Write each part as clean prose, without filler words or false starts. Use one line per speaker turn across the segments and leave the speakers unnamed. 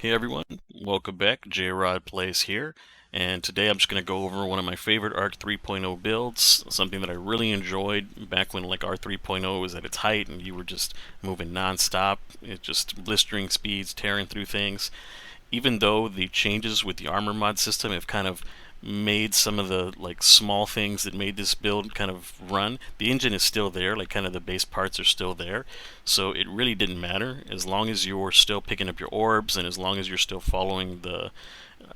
Hey everyone, welcome back. J-Rod Plays here, and today I'm just going to go over one of my favorite ARC 3.0 builds, something that I really enjoyed back when like ARC 3.0 was at its height and you were just moving non-stop, it just blistering speeds, tearing through things. Even though the changes with the armor mod system have kind of made some of the like small things that made this build kind of run, the engine is still there, like kind of the base parts are still there, so it really didn't matter as long as you're still picking up your orbs and as long as you're still following the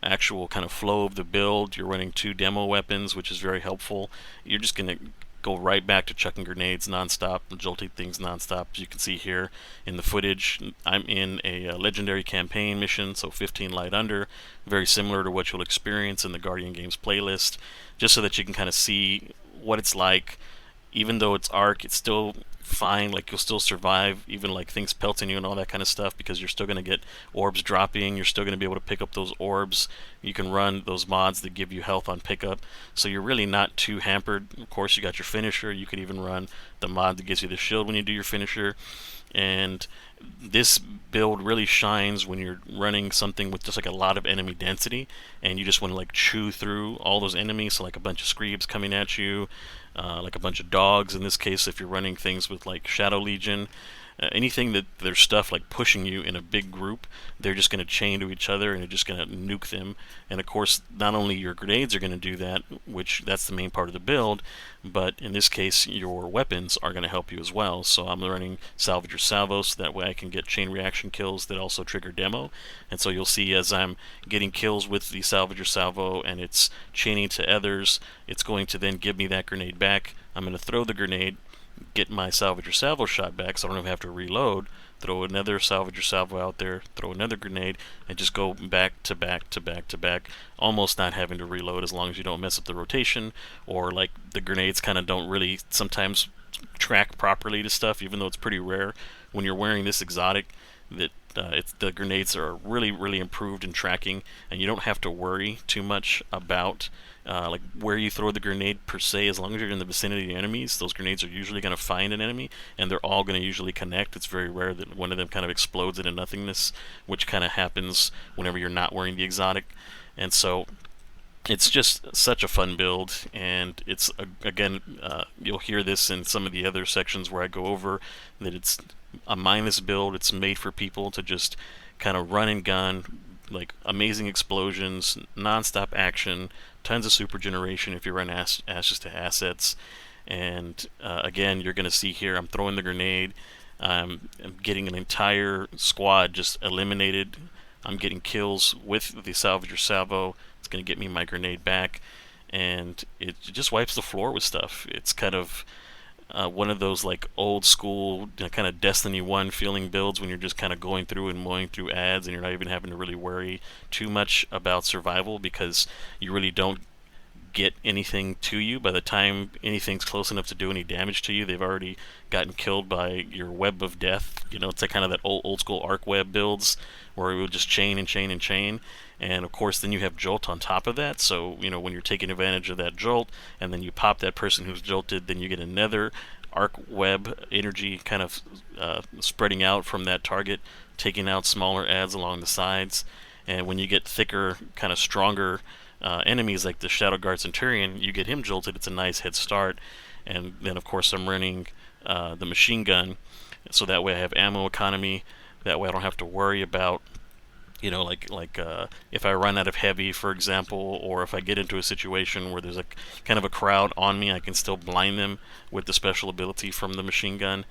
actual kind of flow of the build. You're running two demo weapons, which is very helpful. You're just going to go right back to chucking grenades nonstop, jolting things nonstop. As you can see here in the footage, I'm in a legendary campaign mission, so 15 light under, very similar to what you'll experience in the Guardian Games playlist, just so that you can kind of see what it's like. Even though it's arc, it's still fine. Like you'll still survive, even like things pelting you and all that kind of stuff, because you're still going to get orbs dropping. You're still going to be able to pick up those orbs. You can run those mods that give you health on pickup, so you're really not too hampered. Of course, you got your finisher. You could even run the mod that gives you the shield when you do your finisher. And this build really shines when you're running something with just like a lot of enemy density and you just want to like chew through all those enemies, so like a bunch of screebs coming at you, like a bunch of dogs in this case if you're running things with like Shadow Legion. Anything that there's stuff like pushing you in a big group, they're just going to chain to each other and you're just going to nuke them. And of course, not only your grenades are going to do that, which that's the main part of the build, but in this case, your weapons are going to help you as well. So I'm running Salvager Salvo, so that way I can get chain reaction kills that also trigger demo. And so you'll see as I'm getting kills with the Salvager Salvo and it's chaining to others, it's going to then give me that grenade back. I'm going to throw the grenade, get my Salvager Salvo shot back so I don't even have to reload, throw another Salvager Salvo out there, throw another grenade, and just go back to back to back to back, almost not having to reload as long as you don't mess up the rotation, or like the grenades kind of don't really sometimes track properly to stuff, even though it's pretty rare when you're wearing this exotic that the grenades are really improved in tracking, and you don't have to worry too much about like where you throw the grenade per se. As long as you're in the vicinity of the enemies, those grenades are usually going to find an enemy, and they're all going to usually connect. It's very rare that one of them kind of explodes into nothingness, which kind of happens whenever you're not wearing the exotic. And so it's just such a fun build, and it's again, you'll hear this in some of the other sections where I go over that it's a mindless build. It's made for people to just kind of run and gun, like amazing explosions, non-stop action, tons of super generation if you run ashes to assets. And again, you're going to see here, I'm throwing the grenade, I'm getting an entire squad just eliminated. I'm getting kills with the Salvager Salvo. It's going to get me my grenade back, and it just wipes the floor with stuff. It's kind of one of those like old school kind of Destiny 1 feeling builds when you're just kind of going through and mowing through ads and you're not even having to really worry too much about survival, because you really don't get anything to you. By the time anything's close enough to do any damage to you, they've already gotten killed by your web of death. You know, it's like kind of that old school arc web builds where it would just chain and chain and chain. And of course, then you have jolt on top of that. So, you know, when you're taking advantage of that jolt and then you pop that person who's jolted, then you get another arc web energy kind of spreading out from that target, taking out smaller ads along the sides. And when you get thicker, kind of stronger enemies like the Shadow Guard Centurion, you get him jolted. It's a nice head start. And then, of course, I'm running the machine gun, so that way I have ammo economy. That way I don't have to worry about, you know, if I run out of heavy, for example, or if I get into a situation where there's a kind of a crowd on me, I can still blind them with the special ability from the machine gun.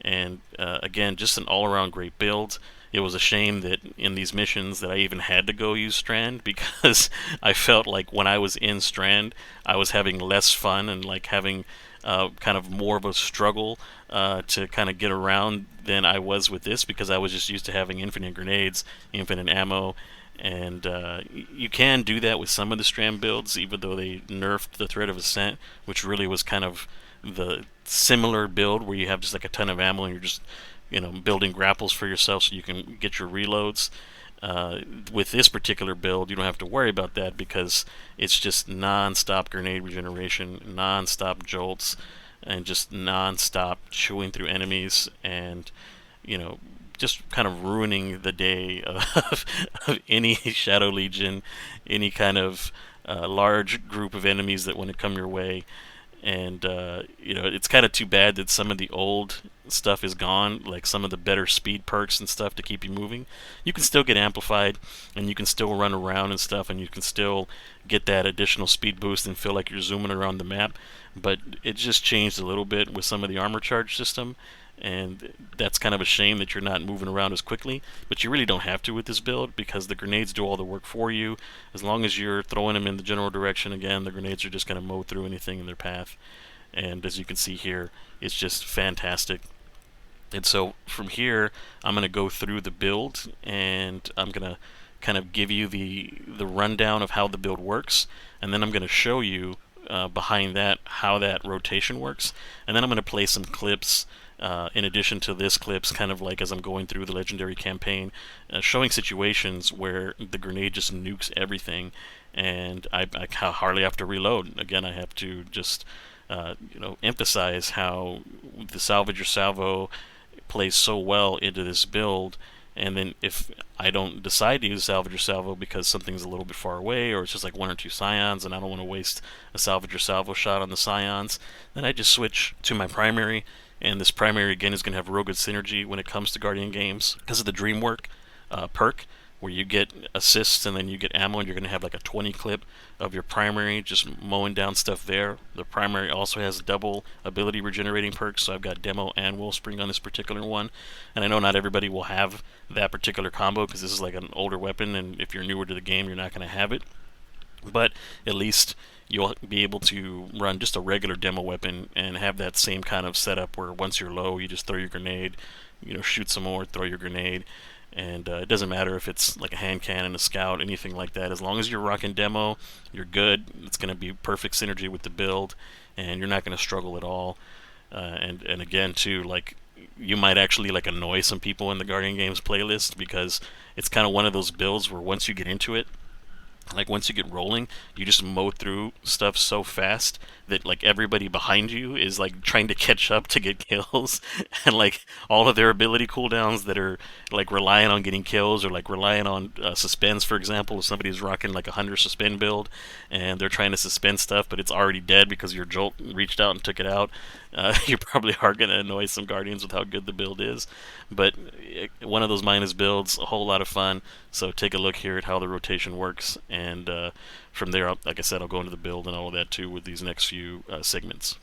And again, just an all-around great build. It was a shame that in these missions that I even had to go use Strand, because I felt like when I was in Strand, I was having less fun and like having kind of more of a struggle to kind of get around than I was with this, because I was just used to having infinite grenades, infinite ammo, and you can do that with some of the Strand builds, even though they nerfed the Threat of Ascent, which really was kind of the similar build where you have just like a ton of ammo and you're just, you know, building grapples for yourself so you can get your reloads. With this particular build, you don't have to worry about that, because it's just non-stop grenade regeneration, non-stop jolts, and just non-stop chewing through enemies, and you know, just kind of ruining the day of any Shadow Legion, any kind of large group of enemies that want to come your way. And you know, it's kind of too bad that some of the old stuff is gone, like some of the better speed perks and stuff to keep you moving. You can still get amplified, and you can still run around and stuff, and you can still get that additional speed boost and feel like you're zooming around the map. But it just changed a little bit with some of the armor charge system, and that's kind of a shame that you're not moving around as quickly. But you really don't have to with this build, because the grenades do all the work for you. As long as you're throwing them in the general direction, again, the grenades are just going to mow through anything in their path. And as you can see here, it's just fantastic. And so from here, I'm going to go through the build, and I'm going to kind of give you the rundown of how the build works, and then I'm going to show you behind that how that rotation works, and then I'm going to play some clips in addition to this clips, kind of like as I'm going through the legendary campaign, showing situations where the grenade just nukes everything, and I hardly have to reload. Again, I have to just you know, emphasize how the salvage your salvo plays so well into this build. And then if I don't decide to use salvage or salvo because something's a little bit far away, or it's just like 1 or 2 scions and I don't want to waste a salvage or salvo shot on the scions, then I just switch to my primary. And this primary again is going to have real good synergy when it comes to Guardian games because of the dream work perk, where you get assists and then you get ammo, and you're going to have like a 20 clip of your primary just mowing down stuff there. The primary also has double ability regenerating perks, so I've got Demo and Wellspring on this particular one. And I know not everybody will have that particular combo because this is like an older weapon, and if you're newer to the game, you're not going to have it. But at least you'll be able to run just a regular demo weapon and have that same kind of setup where once you're low, you just throw your grenade, you know, shoot some more, throw your grenade. And it doesn't matter if it's like a hand cannon, a scout, anything like that. As long as you're rocking demo, you're good. It's going to be perfect synergy with the build, and you're not going to struggle at all. And again, too, like, you might actually like annoy some people in the Guardian Games playlist, because it's kind of one of those builds where once you get into it, like once you get rolling, you just mow through stuff so fast that like everybody behind you is like trying to catch up to get kills, and like all of their ability cooldowns that are like relying on getting kills, or like relying on suspends, for example. If somebody's rocking like a 100 suspend build and they're trying to suspend stuff but it's already dead because your jolt reached out and took it out, you probably are going to annoy some Guardians with how good the build is. But one of those minus builds, a whole lot of fun. So take a look here at how the rotation works, and from there, like I said, I'll go into the build and all of that too with these next few segments.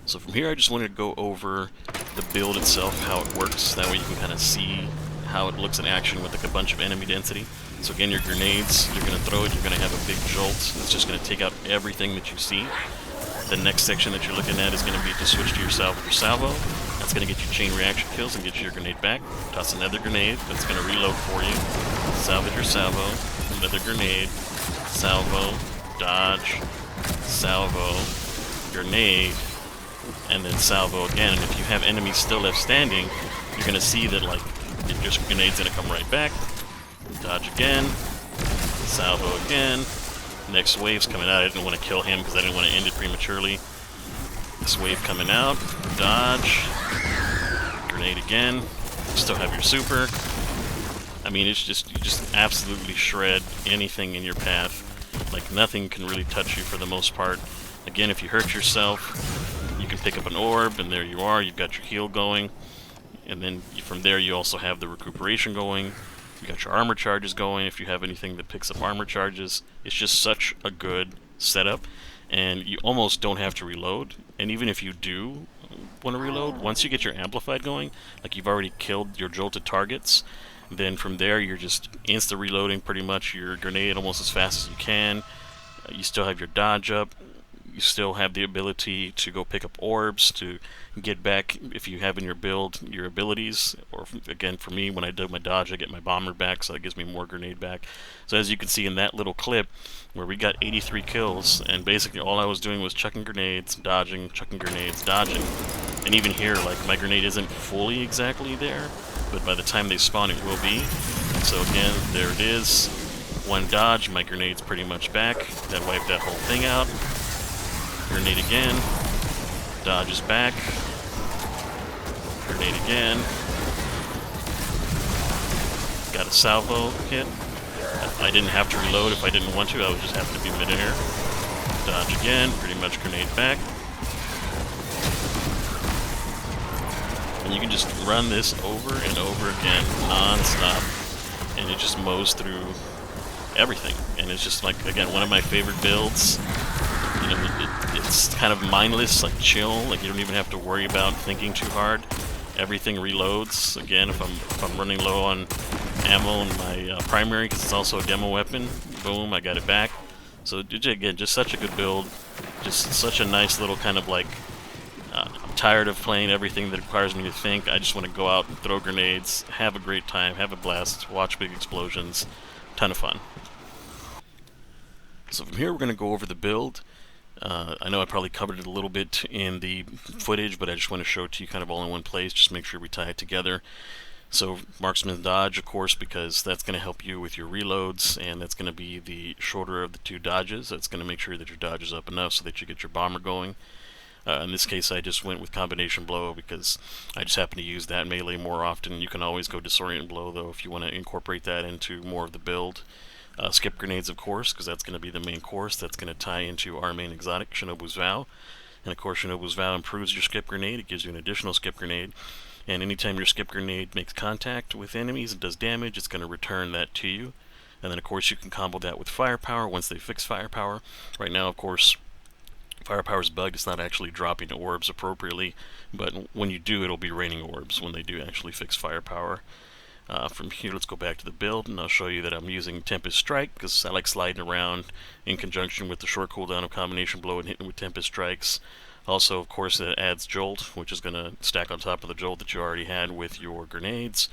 So from here, I just wanted to go over the build itself, how it works. That way you can kind of see how it looks in action with like a bunch of enemy density. So again, your grenades, you're going to throw it, you're going to have a big jolt. It's just going to take out everything that you see. The next section that you're looking at is going to be to switch to your salvage or salvo. That's going to get you chain reaction kills and get you your grenade back. Toss another grenade, that's going to reload for you. Salvage or salvo, another grenade, salvo, dodge, salvo, grenade, and then salvo again. And if you have enemies still left standing, you're going to see that like your grenade's going to come right back. Dodge again, salvo again. Next wave's coming out. I didn't want to kill him because I didn't want to end it prematurely. This wave coming out, dodge, grenade again, still have your super. I mean, it's just, you just absolutely shred anything in your path. Like, nothing can really touch you for the most part. Again, if you hurt yourself, you can pick up an orb, and there you are, you've got your heal going. And then from there, you also have the recuperation going. You got your armor charges going if you have anything that picks up armor charges. It's just such a good setup, and you almost don't have to reload. And even if you do want to reload, once you get your amplified going, like you've already killed your jolted targets, then from there you're just insta reloading pretty much your grenade almost as fast as you can. You still have your dodge up. You still have the ability to go pick up orbs to get back, if you have in your build, your abilities. Or again, for me, when I do my dodge, I get my bomber back, so that gives me more grenade back. So as you can see in that little clip, where we got 83 kills, and basically all I was doing was chucking grenades, dodging, chucking grenades, dodging. And even here, like, my grenade isn't fully exactly there, but by the time they spawn, it will be. So again, there it is. One dodge, my grenade's pretty much back. That wiped that whole thing out. Grenade again. Dodge is back. Grenade again. got a salvo hit. I didn't have to reload if I didn't want to. I would just happen to be midair. Dodge again, pretty much grenade back. And you can just run this over and over again, non-stop, and it just mows through everything. And it's just like, again, one of my favorite builds. You know, it's kind of mindless, like chill. Like you don't even have to worry about thinking too hard. Everything reloads. Again, if I'm running low on ammo in my primary, because it's also a demo weapon, boom, I got it back. So again, just such a good build. Just such a nice little kind of like. I'm tired of playing everything that requires me to think. I just want to go out and throw grenades, have a great time, have a blast, watch big explosions. Ton of fun. So from here we're going to go over the build. I know I probably covered it a little bit in the footage, but I just want to show it to you kind of all in one place, just make sure we tie it together. So marksman dodge, of course, because that's going to help you with your reloads, and that's going to be the shorter of the two dodges. That's going to make sure that your dodge is up enough so that you get your bomber going. In this case, I just went with combination blow because I just happen to use that melee more often. You can always go disorient blow, though, if you want to incorporate that into more of the build. Skip grenades, of course, because that's going to be the main course. That's going to tie into our main exotic, Shinobu's Vow. And of course, Shinobu's Vow improves your skip grenade. It gives you an additional skip grenade. And anytime your skip grenade makes contact with enemies and does damage, it's going to return that to you. And then, of course, you can combo that with firepower once they fix firepower. Right now, of course, firepower's bugged. It's not actually dropping orbs appropriately, but when you do, it'll be raining orbs when they do actually fix firepower. From here, let's go back to the build, and I'll show you that I'm using Tempest Strike because I like sliding around in conjunction with the short cooldown of combination blow and hitting with Tempest Strikes. Also, of course, it adds Jolt, which is going to stack on top of the Jolt that you already had with your grenades.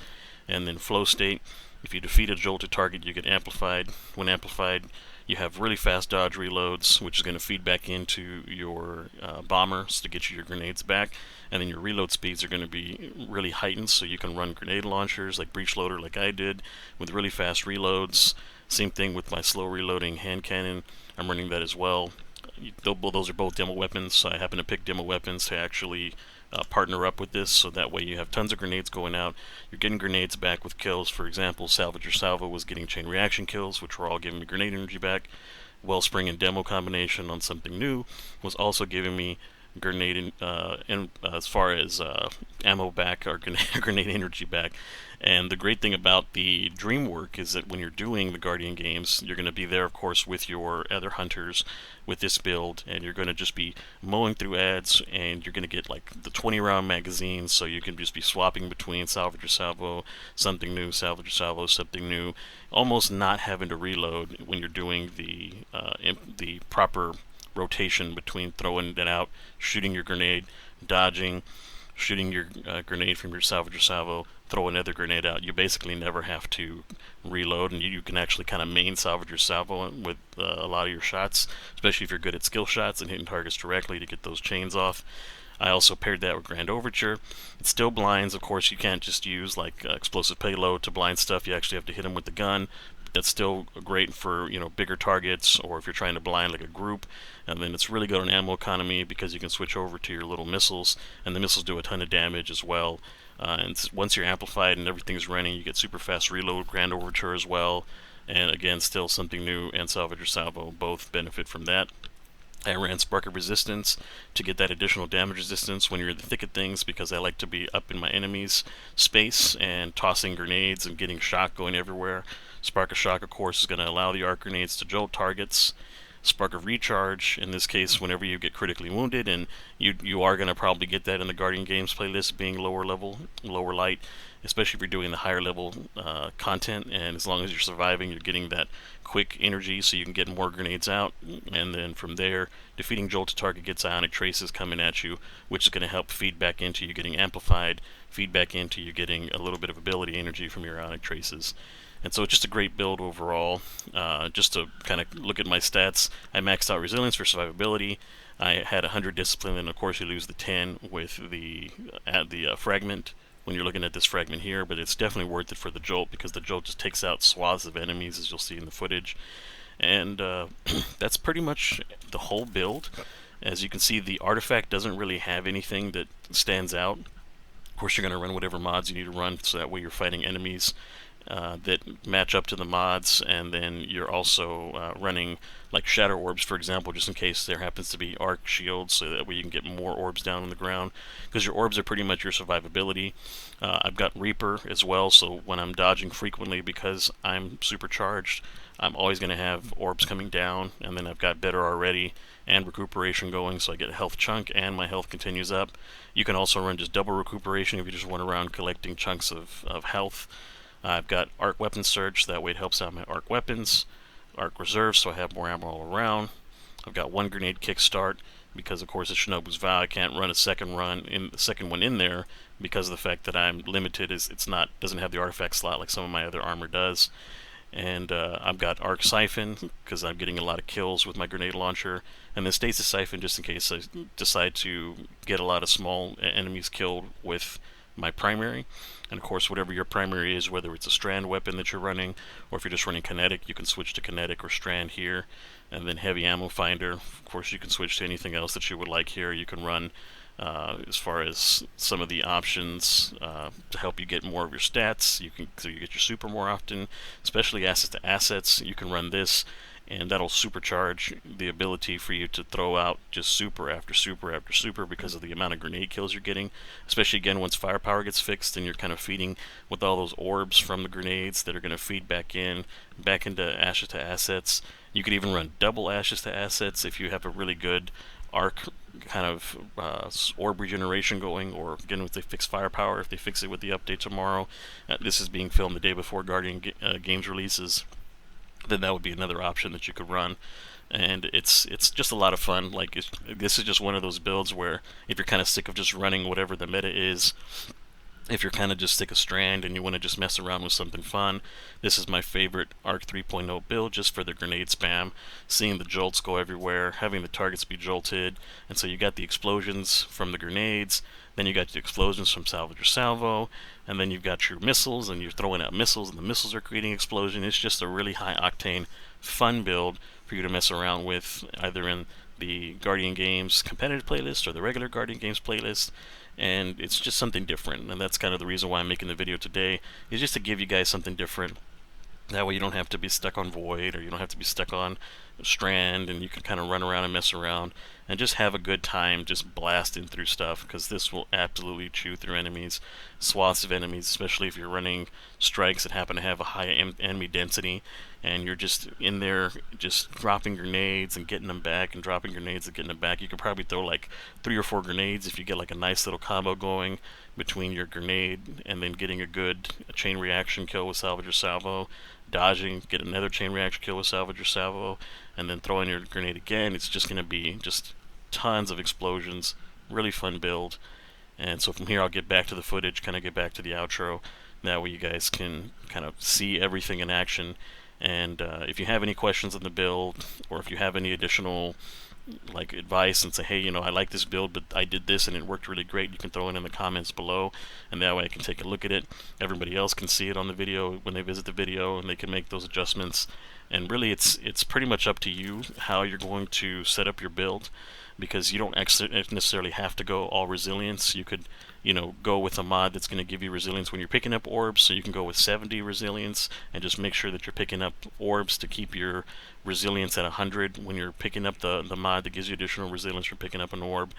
And then Flow State. If you defeat a jolted target, you get amplified. When amplified, you have really fast dodge reloads, which is going to feed back into your bombers to get you your grenades back. And then your reload speeds are going to be really heightened, so you can run grenade launchers like breech loader like I did with really fast reloads. Same thing with my slow reloading hand cannon. I'm running that as well. Those are both demo weapons, so I happen to pick demo weapons to actually partner up with this, so that way you have tons of grenades going out. You're getting grenades back with kills. For example, Salvager Salvo was getting chain reaction kills, which were all giving me grenade energy back. Wellspring and demo combination on something new was also giving me grenade as far as ammo back or grenade energy back. And the great thing about the dream work is that when you're doing the Guardian games, you're going to be there, of course, with your other hunters with this build, and you're going to just be mowing through ads, and you're going to get like the 20-round magazines, so you can just be swapping between Salvager Salvo, something new, Salvager Salvo, something new, almost not having to reload when you're doing the proper rotation between throwing it out, shooting your grenade, dodging, shooting your grenade from your Salvager Salvo, throw another grenade out. You basically never have to reload, and you can actually kind of main Salvager Salvo with a lot of your shots, especially if you're good at skill shots and hitting targets directly to get those chains off. I also paired that with Grand Overture. It still blinds, of course. You can't just use like explosive payload to blind stuff. You actually have to hit them with the gun. That's still great for, you know, bigger targets, or if you're trying to blind like a group. And then it's really good on ammo economy because you can switch over to your little missiles, and the missiles do a ton of damage as well. And once you're amplified and everything's running, you get super fast reload, Grand Overture as well. And again, still something new and Salvager Salvo both benefit from that. I ran Spark of Resistance to get that additional damage resistance when you're in the thick of things, because I like to be up in my enemy's space and tossing grenades and getting shock going everywhere. Spark of Shock, of course, is going to allow the arc grenades to jolt targets. Spark of Recharge, in this case, whenever you get critically wounded, and you are going to probably get that in the Guardian Games playlist, being lower level, lower light, especially if you're doing the higher level content, and as long as you're surviving, you're getting that quick energy so you can get more grenades out. And then from there, defeating jolted target gets ionic traces coming at you, which is going to help feed back into you getting amplified, feed back into you getting a little bit of ability energy from your ionic traces. And so it's just a great build overall. Just to kind of look at my stats, I maxed out resilience for survivability. I had 100 discipline, and of course you lose the 10 with the fragment when you're looking at this fragment here, but it's definitely worth it for the jolt, because the jolt just takes out swaths of enemies, as you'll see in the footage. And that's pretty much the whole build. As you can see, the artifact doesn't really have anything that stands out. Of course, you're going to run whatever mods you need to run, so that way you're fighting enemies that match up to the mods, and then you're also running like shatter orbs, for example, just in case there happens to be arc shields, so that way you can get more orbs down on the ground, because your orbs are pretty much your survivability. I've got Reaper as well, so when I'm dodging frequently, because I'm supercharged, I'm always going to have orbs coming down, and then I've got better already and recuperation going, so I get a health chunk and my health continues up. You can also run just double recuperation if you just run around collecting chunks of health. I've got arc weapon surge, so that way it helps out my arc weapons. Arc reserve, so I have more ammo all around. I've got one grenade kickstart, because of course it's Shinobu's Vow. I can't run a second one in there, because of the fact that I'm limited. Doesn't have the artifact slot like some of my other armor does. And I've got Arc Siphon, because I'm getting a lot of kills with my grenade launcher, and then Stasis Siphon, just in case I decide to get a lot of small enemies killed with my primary. And of course, whatever your primary is, whether it's a strand weapon that you're running, or if you're just running kinetic, you can switch to kinetic or strand here. And then heavy ammo finder, of course you can switch to anything else that you would like here. You can run as far as some of the options to help you get more of your stats. So you get your super more often, especially assets to assets. You can run this, and that'll supercharge the ability for you to throw out just super after super after super, because of the amount of grenade kills you're getting, especially again once firepower gets fixed and you're kind of feeding with all those orbs from the grenades that are going to feed back into ashes to assets. You could even run double ashes to assets if you have a really good arc kind of orb regeneration going, or again if they fix firepower, if they fix it with the update tomorrow. This is being filmed the day before Guardian Games releases, then that would be another option that you could run. And it's just a lot of fun. Like, this is just one of those builds where if you're kind of sick of just running whatever the meta is, if you're kind of just sick of strand and you want to just mess around with something fun, this is my favorite Arc 3.0 build, just for the grenade spam, seeing the jolts go everywhere, having the targets be jolted. And so you got the explosions from the grenades, then you got the explosions from salvage or salvo, and then you've got your missiles, and you're throwing out missiles, and the missiles are creating explosion. It's just a really high octane, fun build for you to mess around with, either in the Guardian Games competitive playlist or the regular Guardian Games playlist. And it's just something different, and that's kind of the reason why I'm making the video today, is just to give you guys something different. That way you don't have to be stuck on Void, or you don't have to be stuck on Strand, and you can kind of run around and mess around and just have a good time just blasting through stuff, because this will absolutely chew through enemies, swaths of enemies, especially if you're running strikes that happen to have a high enemy density, and you're just in there just dropping grenades and getting them back, and dropping grenades and getting them back. You could probably throw like 3 or 4 grenades if you get like a nice little combo going between your grenade and then getting a chain reaction kill with salvage or salvo, dodging, get another chain reaction kill with salvage or salvo, and then throwing your grenade again. It's just going to be just tons of explosions. Really fun build. And so from here I'll get back to the footage, kind of get back to the outro. That way you guys can kind of see everything in action. And if you have any questions on the build, or if you have any additional like advice and say, hey, I like this build, but I did this and it worked really great, you can throw it in the comments below, and that way I can take a look at it. Everybody else can see it on the video when they visit the video, and they can make those adjustments. And really it's pretty much up to you how you're going to set up your build, because you don't necessarily have to go all resilience. You could go with a mod that's going to give you resilience when you're picking up orbs, so you can go with 70 resilience and just make sure that you're picking up orbs to keep your resilience at 100 when you're picking up the mod that gives you additional resilience for picking up an orb.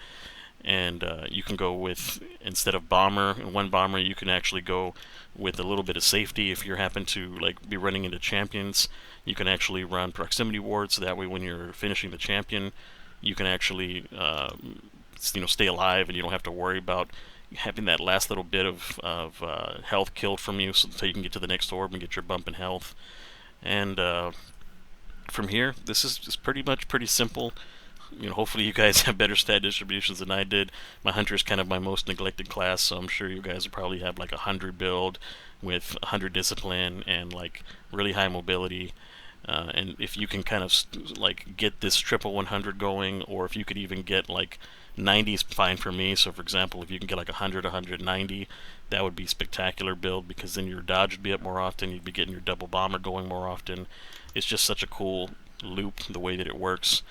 And you can go with, instead of bomber and one bomber, you can actually go with a little bit of safety. If you happen to be running into champions, you can actually run proximity wards, so that way when you're finishing the champion, you can actually stay alive, and you don't have to worry about having that last little bit of health killed from you, so you can get to the next orb and get your bump in health. And from here, this is just pretty simple. Hopefully you guys have better stat distributions than I did. My hunter is kind of my most neglected class, so I'm sure you guys will probably have like 100 build with 100 discipline and like really high mobility. And if you can kind of get this triple 100 going, or if you could even get like 90 is fine for me. So for example, if you can get like 100, 190, that would be spectacular build, because then your dodge would be up more often, you'd be getting your double bomber going more often. It's just such a cool loop, the way that it works.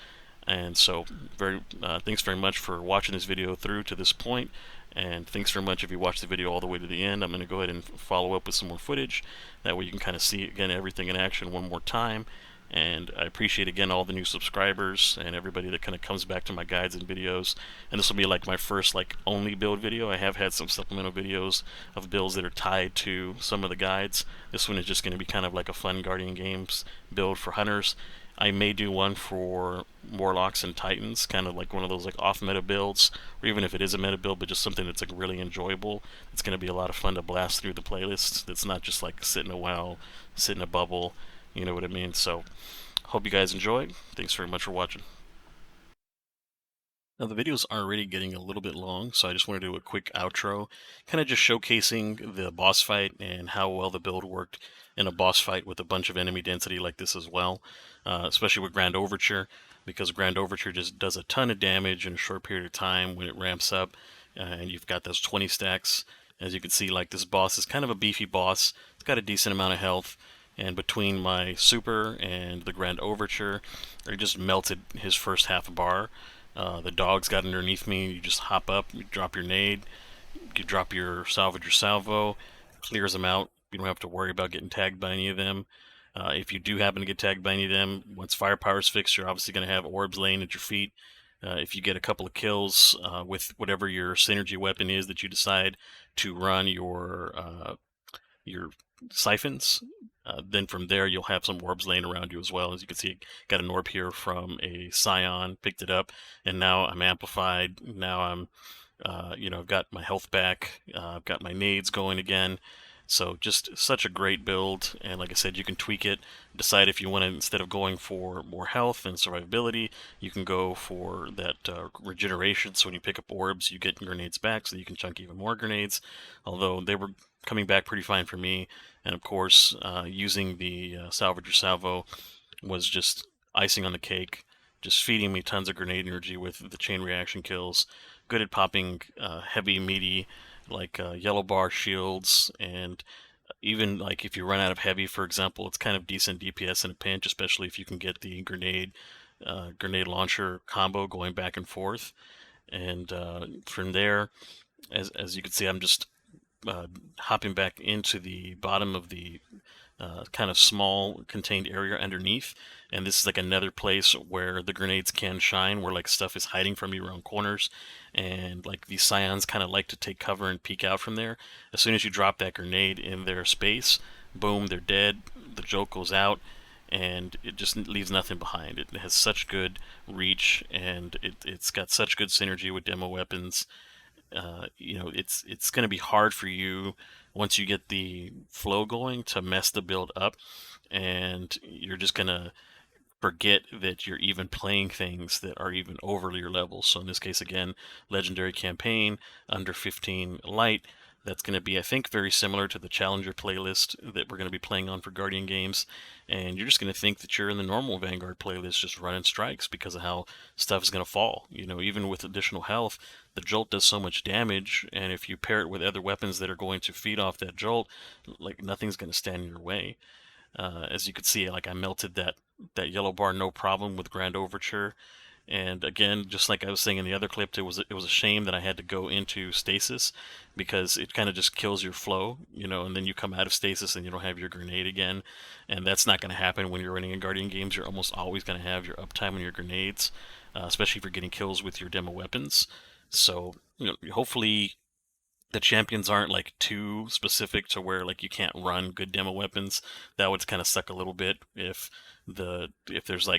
And so thanks very much for watching this video through to this point, And thanks very much if you watched the video all the way to the end. I'm going to go ahead and follow up with some more footage. That way you can kind of see, again, everything in action one more time. And I appreciate, again, all the new subscribers and everybody that kind of comes back to my guides and videos. And this will be like my first only build video. I have had some supplemental videos of builds that are tied to some of the guides. This one is just going to be kind of like a fun Guardian Games build for hunters. I may do one for Warlocks and Titans, kind of like one of those off-meta builds, or even if it is a meta build, but just something that's really enjoyable. It's going to be a lot of fun to blast through the playlists. That's not just sit in a WoW, sit in a bubble, you know what I mean? So, hope you guys enjoyed. Thanks very much for watching. Now the videos are already getting a little bit long, so I just want to do a quick outro, kind of just showcasing the boss fight and how well the build worked in a boss fight with a bunch of enemy density like this as well, especially with Grand Overture, because Grand Overture just does a ton of damage in a short period of time when it ramps up, and you've got those 20 stacks. As you can see, this boss is kind of a beefy boss. It's got a decent amount of health, and between my super and the Grand Overture, I just melted his first half bar. The dogs got underneath me. You just hop up, you drop your nade, you drop your salvage or salvo, clears them out. You don't have to worry about getting tagged by any of them. If you do happen to get tagged by any of them, once firepower's fixed, you're obviously going to have orbs laying at your feet. If you get a couple of kills with whatever your synergy weapon is that you decide to run your siphons, then from there you'll have some orbs laying around you as well. As you can see, got an orb here from a Scion, picked it up, and now I'm amplified. Now I'm, I've got my health back. I've got my nades going again. So just such a great build, and like I said, you can tweak it, decide if you want to, instead of going for more health and survivability, you can go for that regeneration, so when you pick up orbs, you get grenades back, so you can chunk even more grenades, although they were coming back pretty fine for me, and of course, using the salvage or salvo was just icing on the cake, just feeding me tons of grenade energy with the chain reaction kills, good at popping heavy, meaty, yellow bar shields, and even if you run out of heavy, for example, it's kind of decent DPS in a pinch, especially if you can get the grenade launcher combo going back and forth. And from there, as you can see, I'm just hopping back into the bottom of the kind of small contained area underneath, and this is another place where the grenades can shine, where stuff is hiding from you around corners, and these scions kind of like to take cover and peek out from there. As soon as you drop that grenade in their space, boom, they're dead. The joke goes out, and it just leaves nothing behind. It has such good reach, and it's got such good synergy with demo weapons. It's going to be hard for you once you get the flow going to mess the build up, and you're just going to forget that you're even playing things that are even over your level. So in this case, again, legendary campaign, under 15 light. That's going to be, I think, very similar to the Challenger playlist that we're going to be playing on for Guardian Games. And you're just going to think that you're in the normal Vanguard playlist just running strikes because of how stuff is going to fall. Even with additional health, the Jolt does so much damage, and if you pair it with other weapons that are going to feed off that Jolt, nothing's going to stand in your way. As you can see, I melted that yellow bar no problem with Grand Overture. And again, just like I was saying in the other clip, it was a shame that I had to go into stasis, because it kind of just kills your flow, and then you come out of stasis and you don't have your grenade again, and that's not going to happen when you're running in Guardian Games. You're almost always going to have your uptime on your grenades, especially if you're getting kills with your demo weapons. So hopefully the champions aren't too specific to where you can't run good demo weapons. That would kind of suck a little bit if there's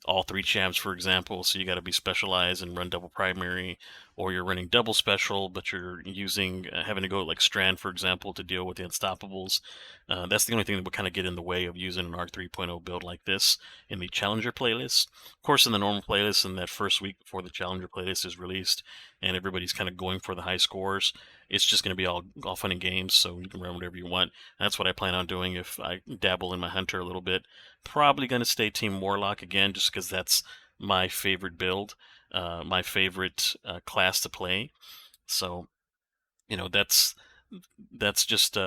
all three champs, for example, so you got to be specialized and run double primary, or you're running double special, but you're using having to go Strand, for example, to deal with the unstoppables. That's the only thing that would kind of get in the way of using an ARC 3.0 build like this in the Challenger playlist. Of course, in the normal playlist, in that first week before the Challenger playlist is released, and everybody's kind of going for the high scores, it's just going to be all fun and games, so you can run whatever you want. And that's what I plan on doing if I dabble in my Hunter a little bit. Probably going to stay Team Warlock again, just because that's my favorite build, my favorite class to play. So, that's just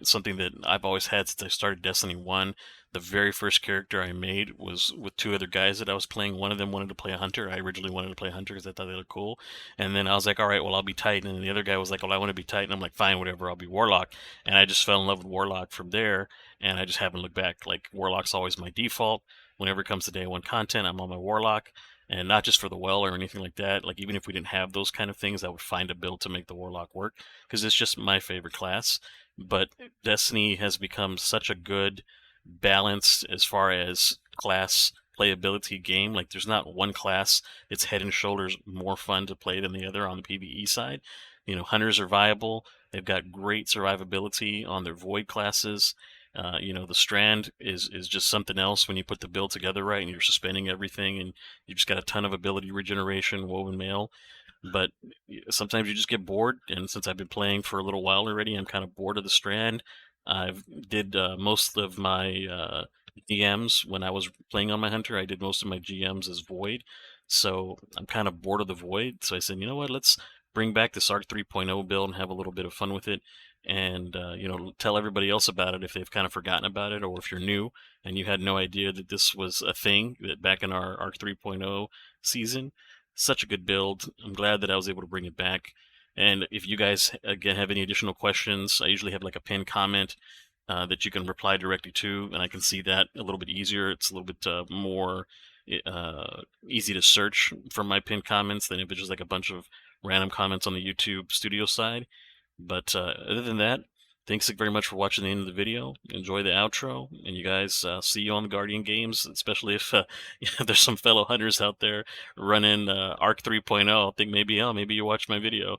something that I've always had since I started Destiny 1. the very first character I made was with two other guys that I was playing. One of them wanted to play a hunter. I originally wanted to play a hunter because I thought they looked cool. And then I was like, all right, well, I'll be Titan. And the other guy was like, well, I want to be Titan. I'm like, fine, whatever, I'll be Warlock. And I just fell in love with Warlock from there, and I just haven't looked back. Like, Warlock's always my default. Whenever it comes to day one content, I'm on my Warlock. And not just for the well or anything like that. Like, even if we didn't have those kind of things, I would find a build to make the Warlock work because it's just my favorite class. But Destiny has become such a good balanced as far as class playability game. Like, there's not one class it's head and shoulders more fun to play than the other on the PvE side. You know, hunters are viable. They've got great survivability on their void classes. You know, the strand is just something else when you put the build together right and you're suspending everything and you just got a ton of ability regeneration, woven mail. But sometimes you just get bored, and since I've been playing for a little while already, I'm kind of bored of the strand. I've did most of my GMs when I was playing on my hunter. I did most of my GMs as void, so I'm kind of bored of the void. So I said, you know what, let's bring back this Arc 3.0 build and have a little bit of fun with it, and you know, tell everybody else about it if they've kind of forgotten about it, or if you're new and you had no idea that this was a thing that back in our Arc 3.0 season. Such a good build. I'm glad that I was able to bring it back. And if you guys, again, have any additional questions, I usually have like a pinned comment that you can reply directly to, and I can see that a little bit easier. It's a little bit more easy to search from my pinned comments than if it's just like a bunch of random comments on the YouTube studio side. But other than that, thanks very much for watching the end of the video. Enjoy the outro, and you guys, see you on the Guardian games, especially if there's some fellow hunters out there running Arc 3.0. I think maybe, maybe you watched my video.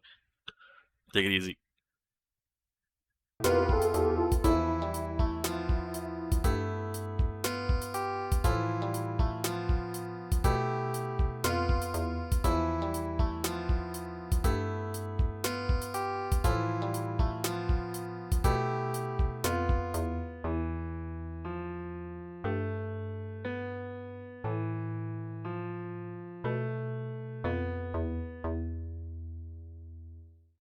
Take it easy.